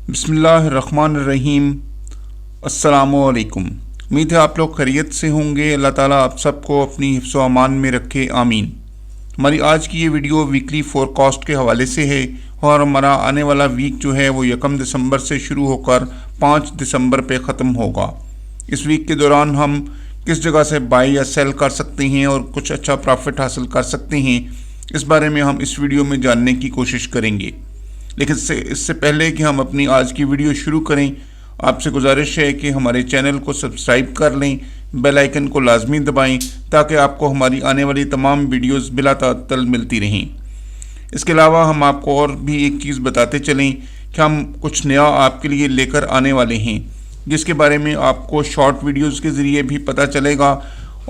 बिस्मिल्लाहिर्रहमानिर्रहीम। अस्सलामुअलैकुम। उम्मीद है आप लोग खैरियत से होंगे। अल्लाह ताला आप सबको अपनी हिफ्ज़ व अमान में रखे, आमीन। हमारी आज की ये वीडियो वीकली फोरकास्ट के हवाले से है और हमारा आने वाला वीक जो है वो 1 दिसंबर से शुरू होकर 5 दिसंबर पे ख़त्म होगा। इस वीक के दौरान हम किस जगह से बाय या सेल कर सकते हैं और कुछ अच्छा प्रॉफिट हासिल कर सकते हैं, इस बारे में हम इस वीडियो में जानने की कोशिश करेंगे। लेकिन इससे पहले कि हम अपनी आज की वीडियो शुरू करें, आपसे गुजारिश है कि हमारे चैनल को सब्सक्राइब कर लें, बेल आइकन को लाजमी दबाएं ताकि आपको हमारी आने वाली तमाम वीडियोस बिला ताअत्तुल मिलती रहें। इसके अलावा हम आपको और भी एक चीज़ बताते चलें कि हम कुछ नया आपके लिए लेकर आने वाले हैं, जिसके बारे में आपको शॉर्ट वीडियोज़ के ज़रिए भी पता चलेगा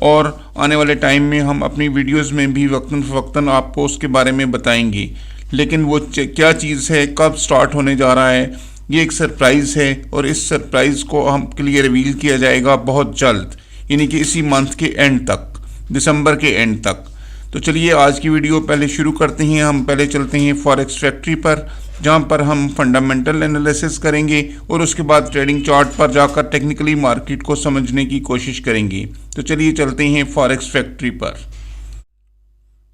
और आने वाले टाइम में हम अपनी वीडियोज़ में भी वक्तन फ़वक्तन आपको उसके बारे में बताएंगे। लेकिन वो क्या चीज़ है, कब स्टार्ट होने जा रहा है, ये एक सरप्राइज़ है और इस सरप्राइज़ को हमके लिए रिवील किया जाएगा बहुत जल्द, यानी कि इसी मंथ के एंड तक, दिसंबर के एंड तक। तो चलिए आज की वीडियो पहले शुरू करते हैं। हम पहले चलते हैं फॉरेक्स फैक्ट्री पर, जहां पर हम फंडामेंटल एनालिसिस करेंगे और उसके बाद ट्रेडिंग चार्ट पर जाकर टेक्निकली मार्केट को समझने की कोशिश करेंगे। तो चलिए चलते हैं फॉरेक्स फैक्ट्री पर।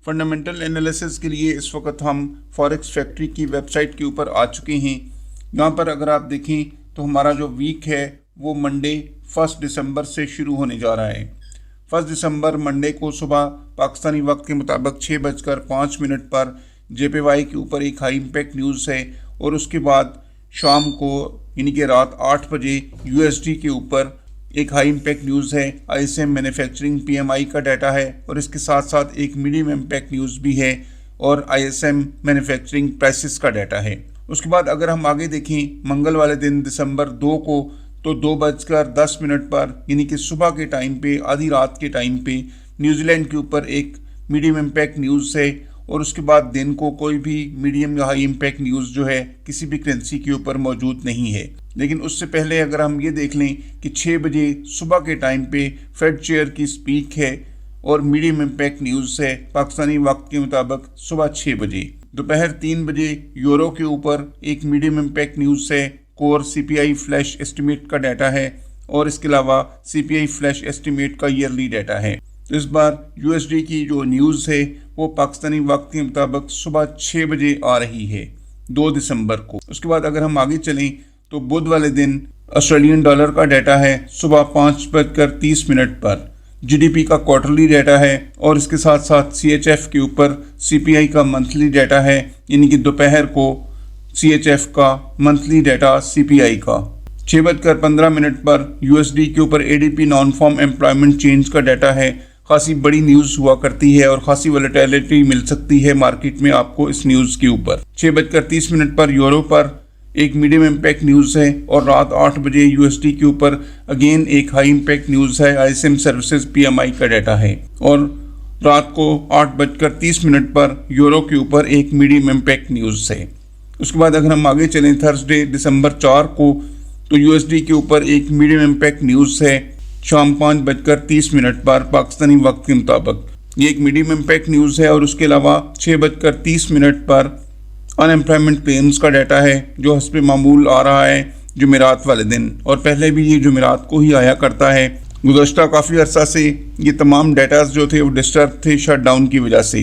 फंडामेंटल एनालिसिस के लिए इस वक्त हम फॉरेक्स फैक्ट्री की वेबसाइट के ऊपर आ चुके हैं। यहाँ पर अगर आप देखें तो हमारा जो वीक है वो मंडे 1 दिसंबर से शुरू होने जा रहा है। 1 दिसंबर मंडे को सुबह पाकिस्तानी वक्त के मुताबिक 6:05 पर JPY के ऊपर एक हाई इम्पैक्ट न्यूज़ है और उसके बाद शाम को यानी कि रात 8 बजे USD के ऊपर एक हाई इम्पैक्ट न्यूज़ है। ISM मैन्युफैक्चरिंग PMI का डाटा है और इसके साथ साथ एक मीडियम इम्पैक्ट न्यूज़ भी है और ISM मैन्युफैक्चरिंग प्राइसेस का डाटा है। उसके बाद अगर हम आगे देखें मंगल वाले दिन दिसंबर 2 को, तो 2:10 पर यानी कि सुबह के टाइम पे, आधी रात के टाइम पे न्यूजीलैंड के ऊपर एक मीडियम इम्पैक्ट न्यूज़ है और उसके बाद दिन को कोई भी मीडियम या हाई इम्पैक्ट न्यूज़ जो है किसी भी करेंसी के ऊपर मौजूद नहीं है। लेकिन उससे पहले अगर हम ये देख लें कि 6 बजे सुबह के टाइम पे फेड चेयर की स्पीक है और मीडियम इम्पैक्ट न्यूज़ है पाकिस्तानी वक्त के मुताबिक सुबह 6 बजे। दोपहर 3 बजे यूरो के ऊपर एक मीडियम इम्पैक्ट न्यूज़ है, कोर CPI फ्लैश एस्टिमेट का डाटा है और इसके अलावा CPI फ्लैश एस्टिमेट का ईयरली डाटा है। तो इस बार USD की जो न्यूज़ है वो पाकिस्तानी वक्त के मुताबिक सुबह 6 बजे आ रही है 2 दिसंबर को। उसके बाद अगर हम आगे चलें तो बुध वाले दिन ऑस्ट्रेलियन डॉलर का डाटा है सुबह 5:30 पर। GDP का क्वार्टरली डाटा है और इसके साथ साथ CHF के ऊपर CPI का मंथली डाटा है, यानी कि दोपहर को CHF का मंथली डाटा CPI का। 6:15 पर USD के ऊपर ADP non farm employment change का डाटा है। खासी बड़ी न्यूज़ हुआ करती है और खासी वोलेटिलिटी मिल सकती है मार्केट में आपको इस न्यूज़ के ऊपर। 6:30 पर यूरो पर एक मीडियम इम्पैक्ट न्यूज़ है और रात 8 बजे USD के ऊपर अगेन एक हाई इम्पैक्ट न्यूज़ है, ISM सर्विसेज PMI का डाटा है और रात को 8:30 पर यूरो के ऊपर एक मीडियम इम्पैक्ट न्यूज़ है। उसके बाद अगर हम आगे चलें थर्सडे दिसंबर 4 को, तो USD के ऊपर एक मीडियम इम्पैक्ट न्यूज़ है शाम 5:30 पर पाकिस्तानी वक्त के मुताबिक। ये एक मीडियम इम्पैक्ट न्यूज़ है और उसके अलावा 6:30 पर अनएम्प्लॉयमेंट क्लेम्स का डाटा है जो हस्बे मामूल आ रहा है जुमेरात वाले दिन, और पहले भी ये जुमेरात को ही आया करता है। गुज़श्ता काफ़ी अरसा से ये तमाम डाटाज जो थे वो डिस्टर्ब थे शटडाउन की वजह से,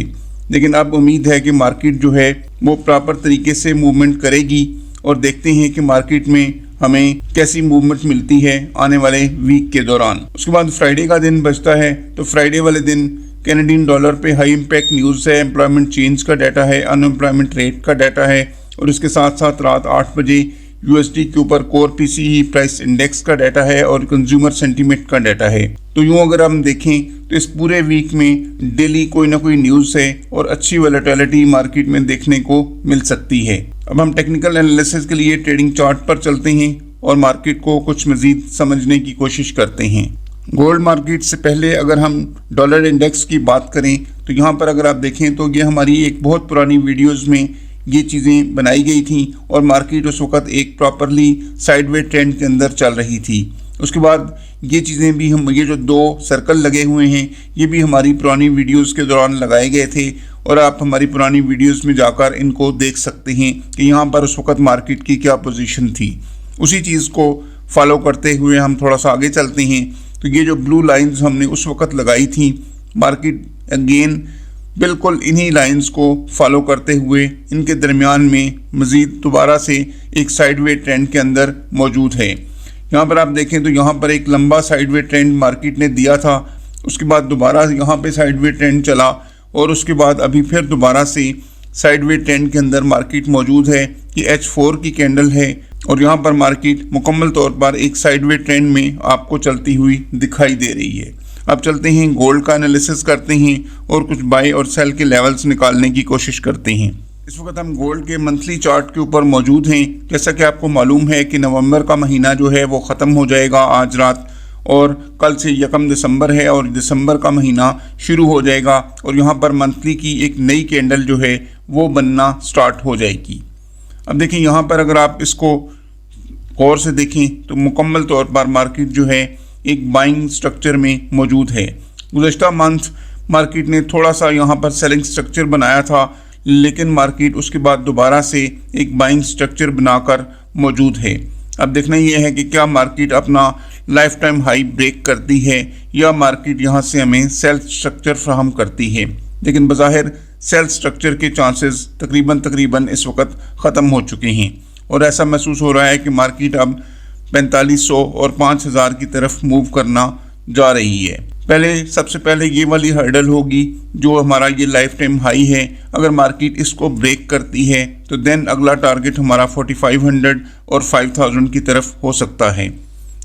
लेकिन अब उम्मीद है कि मार्केट जो है वो प्रॉपर तरीके से मूवमेंट करेगी और देखते हैं कि मार्केट में हमें कैसी मूवमेंट मिलती है आने वाले वीक के दौरान। उसके बाद फ्राइडे का दिन बचता है, तो फ्राइडे वाले दिन कैनेडियन डॉलर पे हाई इम्पैक्ट न्यूज़ है, एम्प्लॉयमेंट चेंज का डाटा है, अनएम्प्लॉयमेंट रेट का डाटा है और इसके साथ साथ रात 8 बजे USD के ऊपर कोर PCE प्राइस इंडेक्स का डाटा है और कंज्यूमर सेंटीमेंट का डाटा है। तो यूँ अगर हम देखें तो इस पूरे वीक में डेली कोई ना कोई न्यूज़ है और अच्छी वोलेटिलिटी मार्केट में देखने को मिल सकती है। अब हम टेक्निकल एनालिसिस के लिए ट्रेडिंग चार्ट पर चलते हैं और मार्केट को कुछ मज़ीद समझने की कोशिश करते हैं। गोल्ड मार्केट से पहले अगर हम डॉलर इंडेक्स की बात करें तो यहाँ पर अगर आप देखें तो ये हमारी एक बहुत पुरानी वीडियोज़ में ये चीज़ें बनाई गई थी और मार्केट उस वक़्त एक प्रॉपरली साइडवे ट्रेंड के अंदर चल रही थी। उसके बाद ये चीज़ें भी हम, ये जो 2 सर्कल लगे हुए हैं, ये भी हमारी पुरानी वीडियोस के दौरान लगाए गए थे और आप हमारी पुरानी वीडियोस में जाकर इनको देख सकते हैं कि यहाँ पर उस वक्त मार्केट की क्या पोजीशन थी। उसी चीज़ को फॉलो करते हुए हम थोड़ा सा आगे चलते हैं। तो ये जो ब्लू लाइंस हमने उस वक्त लगाई थी, मार्केट अगेन बिल्कुल इन्हीं लाइंस को फॉलो करते हुए इनके दरमियान में मज़ीद दोबारा से एक साइडवे ट्रेंड के अंदर मौजूद है। यहाँ पर आप देखें तो यहाँ पर एक लंबा साइडवे ट्रेंड मार्केट ने दिया था, उसके बाद दोबारा यहाँ पे साइडवे ट्रेंड चला और उसके बाद अभी फिर दोबारा से साइडवे ट्रेंड के अंदर मार्केट मौजूद है। ये H4 की कैंडल है और यहाँ पर मार्केट मुकम्मल तौर पर एक साइडवे ट्रेंड में आपको चलती हुई दिखाई दे रही है। अब चलते हैं गोल्ड का एनालिसिस करते हैं और कुछ बाय और सेल के लेवल्स निकालने की कोशिश करते हैं। इस वक्त हम गोल्ड के मंथली चार्ट के ऊपर मौजूद हैं। जैसा कि आपको मालूम है कि नवंबर का महीना जो है वो ख़त्म हो जाएगा आज रात और कल से 1 दिसंबर है और दिसंबर का महीना शुरू हो जाएगा और यहाँ पर मंथली की एक नई कैंडल जो है वो बनना स्टार्ट हो जाएगी। अब देखें यहाँ पर अगर आप इसको गौर से देखें तो मुकम्मल तौर पर मार्केट जो है एक बाइंग स्ट्रक्चर में मौजूद है। गुज़श्ता मंथ मार्केट ने थोड़ा सा यहाँ पर सेलिंग स्ट्रक्चर बनाया था, लेकिन मार्केट उसके बाद दोबारा से एक बाइंग स्ट्रक्चर बनाकर मौजूद है। अब देखना यह है कि क्या मार्केट अपना लाइफ टाइम हाई ब्रेक करती है या मार्केट यहाँ से हमें सेल स्ट्रक्चर फ्राहम करती है। लेकिन बज़ाहिर सेल स्ट्रक्चर के चांसेस तकरीबन इस वक्त ख़त्म हो चुके हैं और ऐसा महसूस हो रहा है कि मार्केट अब 4500 और 5000 की तरफ मूव करना जा रही है। सबसे पहले ये वाली हर्डल होगी जो हमारा ये लाइफ टाइम हाई है। अगर मार्केट इसको ब्रेक करती है तो देन अगला टारगेट हमारा 4500 और 5000 की तरफ हो सकता है।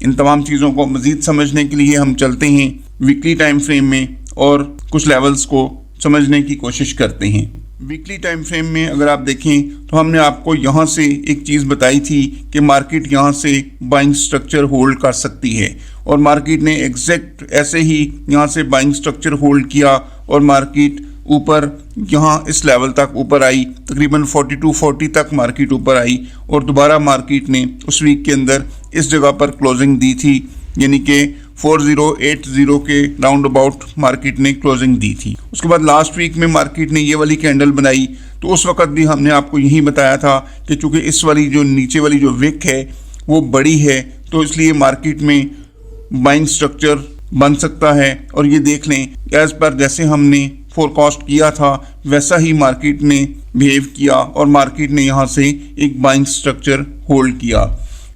इन तमाम चीज़ों को मज़ीद समझने के लिए हम चलते हैं वीकली टाइम फ्रेम में और कुछ लेवल्स को समझने की कोशिश करते हैं। वीकली टाइम फ्रेम में अगर आप देखें तो हमने आपको यहाँ से एक चीज़ बताई थी कि मार्केट यहाँ से बाइंग स्ट्रक्चर होल्ड कर सकती है और मार्केट ने एग्जैक्ट ऐसे ही यहाँ से बाइंग स्ट्रक्चर होल्ड किया और मार्केट ऊपर यहाँ इस लेवल तक ऊपर आई, तकरीबन 4240 तक मार्केट ऊपर आई और दोबारा मार्केट ने उस वीक के अंदर इस जगह पर क्लोजिंग दी थी, यानी कि 4080 के राउंड अबाउट मार्केट ने क्लोजिंग दी थी। उसके बाद लास्ट वीक में मार्केट ने ये वाली कैंडल बनाई तो उस वक्त भी हमने आपको यही बताया था कि चूँकि इस वाली जो नीचे वाली जो विक है वो बड़ी है तो इसलिए मार्केट में बाइंग स्ट्रक्चर बन सकता है। और ये देख लें एज पर जैसे हमने फोरकास्ट किया था वैसा ही मार्केट ने बिहेव किया और मार्केट ने यहाँ से एक बाइंग स्ट्रक्चर होल्ड किया।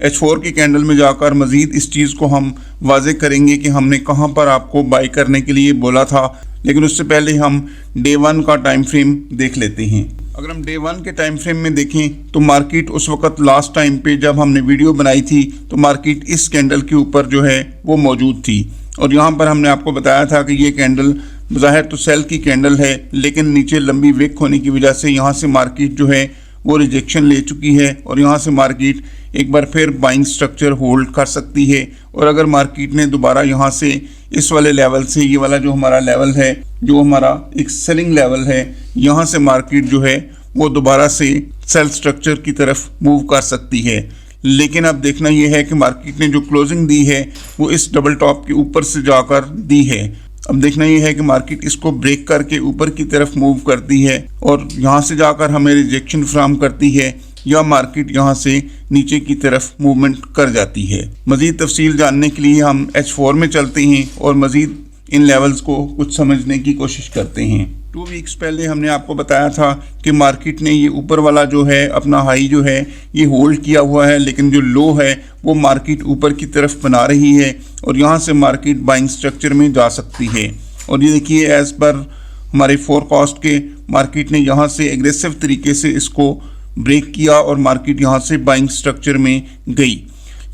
H4 की कैंडल में जाकर मज़ीद इस चीज़ को हम वाजे करेंगे कि हमने कहाँ पर आपको बाई करने के लिए बोला था, लेकिन उससे पहले हम डे 1 का टाइम फ्रेम देख लेते हैं। अगर हम डे 1 के टाइम फ्रेम में देखें तो मार्केट उस वक्त लास्ट टाइम पे जब हमने वीडियो बनाई थी तो मार्केट इस कैंडल के ऊपर जो है वो मौजूद थी और यहाँ पर हमने आपको बताया था कि ये कैंडल ज़ाहिर तो सेल की कैंडल है, लेकिन नीचे लंबी विक होने की वजह से यहाँ से मार्केट जो है वो रिजेक्शन ले चुकी है और यहाँ से मार्केट एक बार फिर बाइंग स्ट्रक्चर होल्ड कर सकती है। और अगर मार्केट ने दोबारा यहाँ से इस वाले लेवल से, ये वाला जो हमारा लेवल है, जो हमारा एक सेलिंग लेवल है, यहाँ से मार्केट जो है वो दोबारा से सेल स्ट्रक्चर की तरफ मूव कर सकती है। लेकिन अब देखना यह है कि मार्केट ने जो क्लोजिंग दी है वो इस डबल टॉप के ऊपर से जाकर दी है। अब देखना यह है कि मार्केट इसको ब्रेक करके ऊपर की तरफ मूव करती है और यहाँ से जाकर हमें रिजेक्शन फ्राहम करती है या मार्केट यहाँ से नीचे की तरफ मूवमेंट कर जाती है। मज़ीद तफसील जानने के लिए हम H4 में चलते हैं और मज़ीद इन लेवल्स को कुछ समझने की कोशिश करते हैं। 2 वीक्स पहले हमने आपको बताया था कि मार्केट ने ये ऊपर वाला जो है अपना हाई जो है ये होल्ड किया हुआ है, लेकिन जो लो है वो मार्केट ऊपर की तरफ बना रही है और यहाँ से मार्केट बाइंग स्ट्रक्चर में जा सकती है। और ये देखिए एज़ पर हमारे फोरकास्ट के मार्केट ने यहाँ से एग्रेसिव तरीके से इसको ब्रेक किया और मार्केट यहाँ से बाइंग स्ट्रक्चर में गई।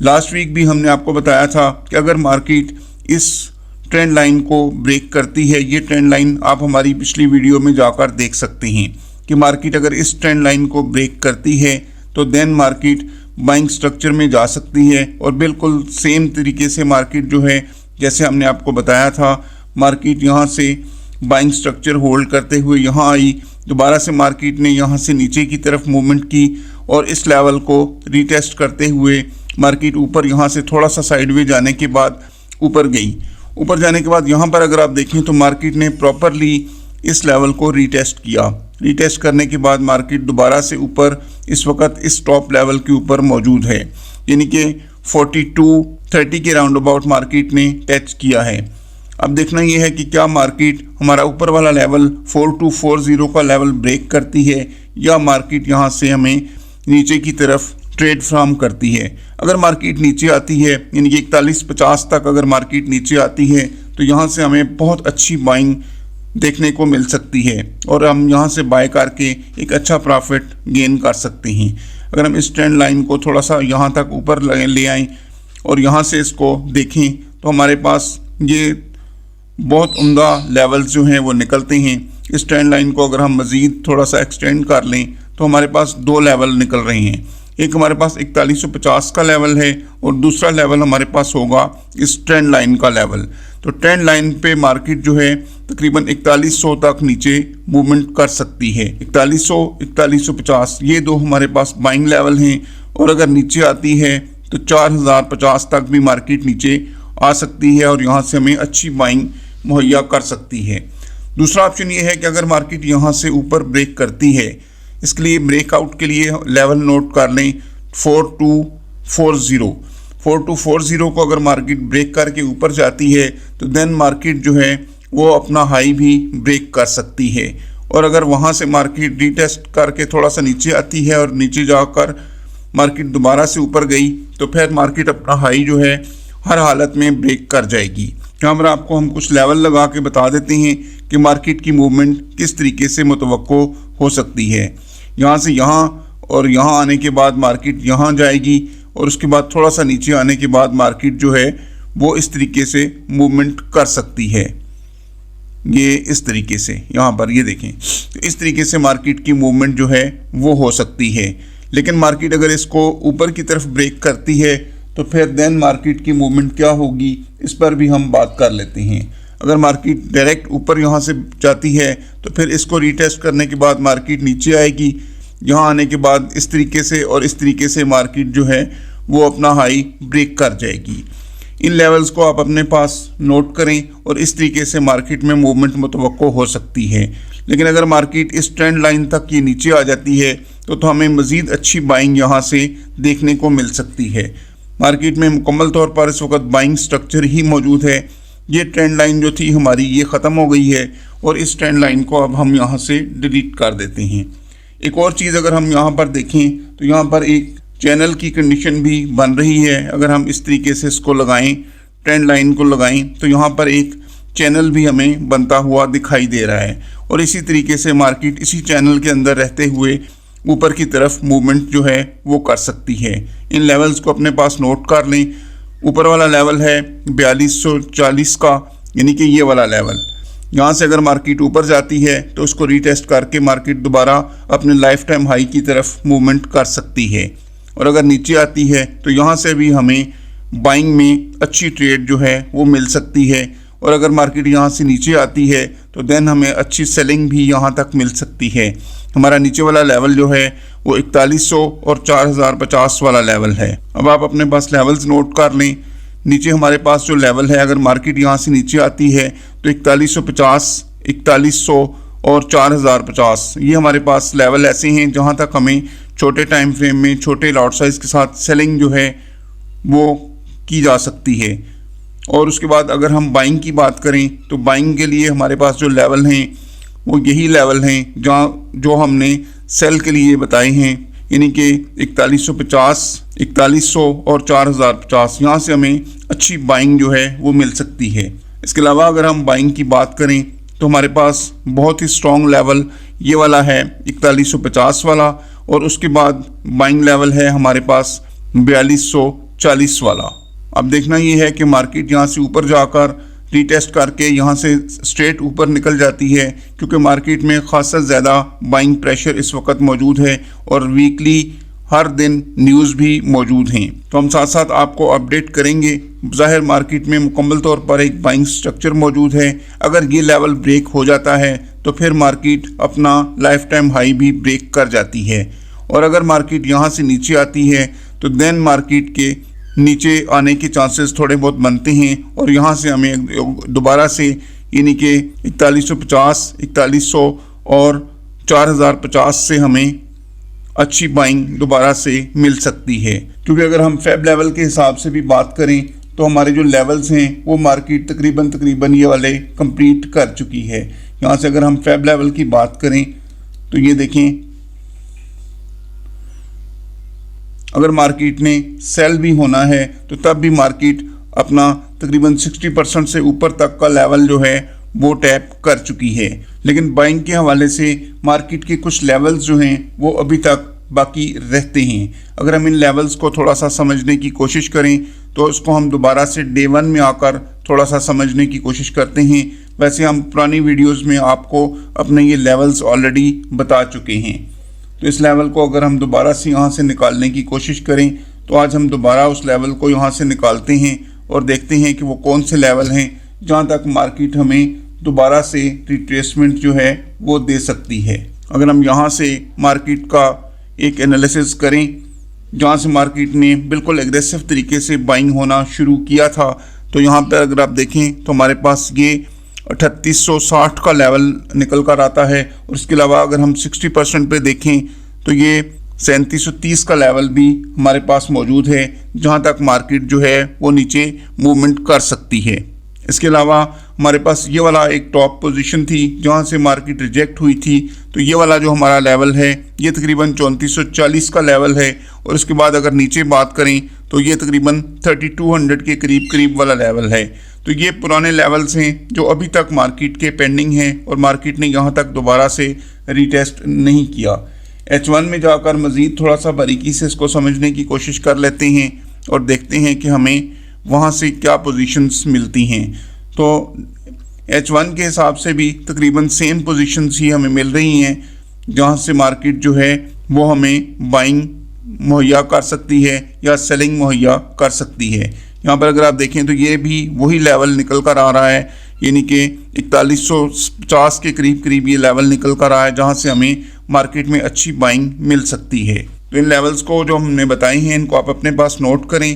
लास्ट वीक भी हमने आपको बताया था कि अगर मार्केट इस ट्रेंड लाइन को ब्रेक करती है, ये ट्रेंड लाइन आप हमारी पिछली वीडियो में जाकर देख सकते हैं कि मार्केट अगर इस ट्रेंड लाइन को ब्रेक करती है तो देन मार्केट बाइंग स्ट्रक्चर में जा सकती है। और बिल्कुल सेम तरीके से मार्केट जो है जैसे हमने आपको बताया था, मार्केट यहाँ से बाइंग स्ट्रक्चर होल्ड करते हुए यहाँ आई, दोबारा से मार्केट ने यहाँ से नीचे की तरफ मूवमेंट की और इस लेवल को रीटेस्ट करते हुए मार्केट ऊपर यहाँ से थोड़ा सा साइडवे जाने के बाद ऊपर गई। ऊपर जाने के बाद यहाँ पर अगर आप देखें तो मार्केट ने प्रॉपरली इस लेवल को रीटेस्ट किया। रीटेस्ट करने के बाद मार्केट दोबारा से ऊपर इस वक्त इस टॉप लेवल के ऊपर मौजूद है, यानी कि 4230 के राउंड अबाउट मार्केट ने टच किया है। अब देखना यह है कि क्या मार्केट हमारा ऊपर वाला लेवल 4240 का लेवल ब्रेक करती है या मार्केट यहाँ से हमें नीचे की तरफ ट्रेड फ्राम करती है। अगर मार्केट नीचे आती है, यानी कि 4150 तक अगर मार्केट नीचे आती है तो यहाँ से हमें बहुत अच्छी बाइंग देखने को मिल सकती है और हम यहाँ से बाय करके एक अच्छा प्रॉफिट गेन कर सकते हैं। अगर हम इस ट्रेंड लाइन को थोड़ा सा यहाँ तक ऊपर ले आएँ और यहाँ से इसको देखें तो हमारे पास ये बहुत उम्दा लेवल्स जो हैं वो निकलते हैं। इस ट्रेंड लाइन को अगर हम मज़ीद थोड़ा सा एक्सटेंड कर लें तो हमारे पास दो लेवल निकल रहे हैं। एक हमारे पास 4150 का लेवल है और दूसरा लेवल हमारे पास होगा इस ट्रेंड लाइन का लेवल। तो ट्रेंड लाइन पे मार्केट जो है तकरीबन 4100 तक नीचे मूवमेंट कर सकती है। 4100 4150 ये दो हमारे पास बाइंग लेवल हैं और अगर नीचे आती है तो 4050 तक भी मार्केट नीचे आ सकती है और यहाँ से हमें अच्छी बाइंग मुहैया कर सकती है। दूसरा ऑप्शन ये है कि अगर मार्केट यहाँ से ऊपर ब्रेक करती है, इसके लिए ब्रेकआउट के लिए लेवल नोट कर लें 4240 को अगर मार्केट ब्रेक करके ऊपर जाती है तो देन मार्केट जो है वो अपना हाई भी ब्रेक कर सकती है। और अगर वहाँ से मार्केट रीटेस्ट करके थोड़ा सा नीचे आती है और नीचे जाकर मार्केट दोबारा से ऊपर गई तो फिर मार्केट अपना हाई जो है हर हालत में ब्रेक कर जाएगी। यहाँ पर आपको हम कुछ लेवल लगा के बता देते हैं कि मार्केट की मूवमेंट किस तरीके से मुतवक्को हो सकती है। यहाँ से यहाँ और यहाँ आने के बाद मार्केट यहाँ जाएगी और उसके बाद थोड़ा सा नीचे आने के बाद मार्केट जो है वो इस तरीके से मूवमेंट कर सकती है। ये इस तरीके से यहाँ पर ये देखें तो इस तरीके से मार्केट की मूवमेंट जो है वो हो सकती है। लेकिन मार्केट अगर इसको ऊपर की तरफ ब्रेक करती है तो फिर देन मार्केट की मूवमेंट क्या होगी इस पर भी हम बात कर लेते हैं। अगर मार्केट डायरेक्ट ऊपर यहाँ से जाती है तो फिर इसको रीटेस्ट करने के बाद मार्केट नीचे आएगी। यहाँ आने के बाद इस तरीके से और इस तरीके से मार्केट जो है वो अपना हाई ब्रेक कर जाएगी। इन लेवल्स को आप अपने पास नोट करें और इस तरीके से मार्केट में मूवमेंट मुतवक्को हो सकती है। लेकिन अगर मार्केट इस ट्रेंड लाइन तक ये नीचे आ जाती है तो हमें मज़ीद अच्छी बाइंग यहाँ से देखने को मिल सकती है। मार्केट में मुकम्मल तौर पर इस वक्त बाइंग स्ट्रक्चर ही मौजूद है। ये ट्रेंड लाइन जो थी हमारी ये ख़त्म हो गई है और इस ट्रेंड लाइन को अब हम यहाँ से डिलीट कर देते हैं। एक और चीज़ अगर हम यहाँ पर देखें तो यहाँ पर एक चैनल की कंडीशन भी बन रही है। अगर हम इस तरीके से इसको लगाएं, ट्रेंड लाइन को लगाएं तो यहाँ पर एक चैनल भी हमें बनता हुआ दिखाई दे रहा है और इसी तरीके से मार्केट इसी चैनल के अंदर रहते हुए ऊपर की तरफ मूवमेंट जो है वो कर सकती है। इन लेवल्स को अपने पास नोट कर लें। ऊपर वाला लेवल है 4240 का, यानी कि ये वाला लेवल। यहाँ से अगर मार्केट ऊपर जाती है तो उसको रीटेस्ट करके मार्केट दोबारा अपने लाइफ टाइम हाई की तरफ मूवमेंट कर सकती है। और अगर नीचे आती है तो यहाँ से भी हमें बाइंग में अच्छी ट्रेड जो है वो मिल सकती है। और अगर मार्केट यहाँ से नीचे आती है तो देन हमें अच्छी सेलिंग भी यहाँ तक मिल सकती है। हमारा नीचे वाला लेवल जो है वो 4100 और 4050 वाला लेवल है। अब आप अपने पास लेवल्स नोट कर लें। नीचे हमारे पास जो लेवल है, अगर मार्केट यहाँ से नीचे आती है तो 4150, 4100 और 4050 ये हमारे पास लेवल ऐसे हैं जहाँ तक हमें छोटे टाइम फ्रेम में छोटे लॉट साइज़ के साथ सेलिंग जो है वो की जा सकती है। और उसके बाद अगर हम बाइंग की बात करें तो बाइंग के लिए हमारे पास जो लेवल हैं वो यही लेवल हैं जहाँ जो हमने सेल के लिए बताए हैं, यानी कि 4150, 4100 और 4050 यहाँ से हमें अच्छी बाइंग जो है वो मिल सकती है। इसके अलावा अगर हम बाइंग की बात करें तो हमारे पास बहुत ही स्ट्रॉन्ग लेवल ये वाला है 4150 वाला और उसके बाद बाइंग लेवल है हमारे पास 4240 वाला। अब देखना ये है कि मार्केट यहाँ से ऊपर जाकर रीटेस्ट करके यहाँ से स्ट्रेट ऊपर निकल जाती है, क्योंकि मार्केट में खासा ज़्यादा बाइंग प्रेशर इस वक्त मौजूद है और वीकली हर दिन न्यूज़ भी मौजूद हैं। तो हम साथ साथ आपको अपडेट करेंगे। ज़ाहिर मार्केट में मुकम्मल तौर पर एक बाइंग स्ट्रक्चर मौजूद है। अगर ये लेवल ब्रेक हो जाता है तो फिर मार्केट अपना लाइफ टाइम हाई भी ब्रेक कर जाती है। और अगर मार्केट यहाँ से नीचे आती है तो देन मार्केट के नीचे आने के चांसेस थोड़े बहुत बनते हैं और यहाँ से हमें दोबारा से यानी कि 4150, 4100 और 4050 से हमें अच्छी बाइंग दोबारा से मिल सकती है। क्योंकि अगर हम फेब लेवल के हिसाब से भी बात करें तो हमारे जो लेवल्स हैं वो मार्केट तकरीबन ये वाले कंप्लीट कर चुकी है। यहाँ से अगर हम फेब लेवल की बात करें तो ये देखें, अगर मार्केट ने सेल भी होना है तो तब भी मार्केट अपना तकरीबन 60% से ऊपर तक का लेवल जो है वो टैप कर चुकी है। लेकिन बाइंग के हवाले से मार्केट के कुछ लेवल्स जो हैं वो अभी तक बाकी रहते हैं। अगर हम इन लेवल्स को थोड़ा सा समझने की कोशिश करें तो इसको हम दोबारा से डे 1 में आकर थोड़ा सा समझने की कोशिश करते हैं। वैसे हम पुरानी वीडियोस में आपको अपने ये लेवल्स ऑलरेडी बता चुके हैं। तो इस लेवल को अगर हम दोबारा से यहाँ से निकालने की कोशिश करें तो आज हम दोबारा उस लेवल को यहाँ से निकालते हैं और देखते हैं कि वो कौन से लेवल हैं जहाँ तक मार्केट हमें दोबारा से रिट्रेसमेंट जो है वो दे सकती है। अगर हम यहाँ से मार्केट का एक एनालिसिस करें जहाँ से मार्केट ने बिल्कुल एग्रेसिव तरीके से बाइंग होना शुरू किया था, तो यहाँ पर अगर आप देखें तो हमारे पास ये 3860 का लेवल निकल कर आता है। और इसके अलावा अगर हम 60% पे देखें तो ये 3730 का लेवल भी हमारे पास मौजूद है जहां तक मार्केट जो है वो नीचे मूवमेंट कर सकती है। इसके अलावा हमारे पास ये वाला एक टॉप पोजीशन थी जहां से मार्केट रिजेक्ट हुई थी, तो ये वाला जो हमारा लेवल है ये तकरीबन 3440 का लेवल है। और इसके बाद अगर नीचे बात करें तो ये तकरीबन 3200 के करीब वाला लेवल है। तो ये पुराने लेवल्स हैं जो अभी तक मार्केट के पेंडिंग हैं और मार्केट ने यहाँ तक दोबारा से रीटेस्ट नहीं किया। H1 में जाकर मज़ीद थोड़ा सा बारीकी से इसको समझने की कोशिश कर लेते हैं और देखते हैं कि हमें वहाँ से क्या पोजीशंस मिलती हैं। तो H1 के हिसाब से भी तकरीबन सेम पोजीशंस ही हमें मिल रही हैं जहाँ से मार्केट जो है वो हमें बाइंग मुहैया कर सकती है या सेलिंग मुहैया कर सकती है। यहाँ पर अगर आप देखें तो ये भी वही लेवल निकल कर आ रहा है, यानी कि 4150 के करीब ये लेवल निकल कर रहा है जहाँ से हमें मार्केट में अच्छी बाइंग मिल सकती है। तो इन लेवल्स को जो हमने बताई हैं इनको आप अपने पास नोट करें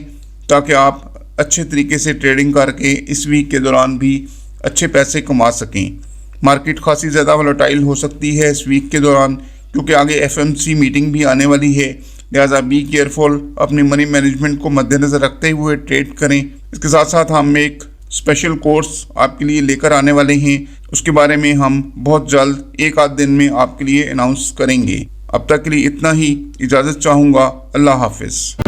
ताकि आप अच्छे तरीके से ट्रेडिंग करके इस वीक के दौरान भी अच्छे पैसे कमा सकें। मार्केट खासी ज़्यादा वोलेटाइल हो सकती है इस वीक के दौरान क्योंकि आगे FMC मीटिंग भी आने वाली है, लिहाजा बी केयरफुल, अपनी मनी मैनेजमेंट को मद्देनज़र रखते हुए ट्रेड करें। इसके साथ साथ हम एक स्पेशल कोर्स आपके लिए लेकर आने वाले हैं, उसके बारे में हम बहुत जल्द एक आध दिन में आपके लिए अनाउंस करेंगे। अब तक के लिए इतना ही, इजाज़त चाहूँगा। अल्लाह हाफिज़।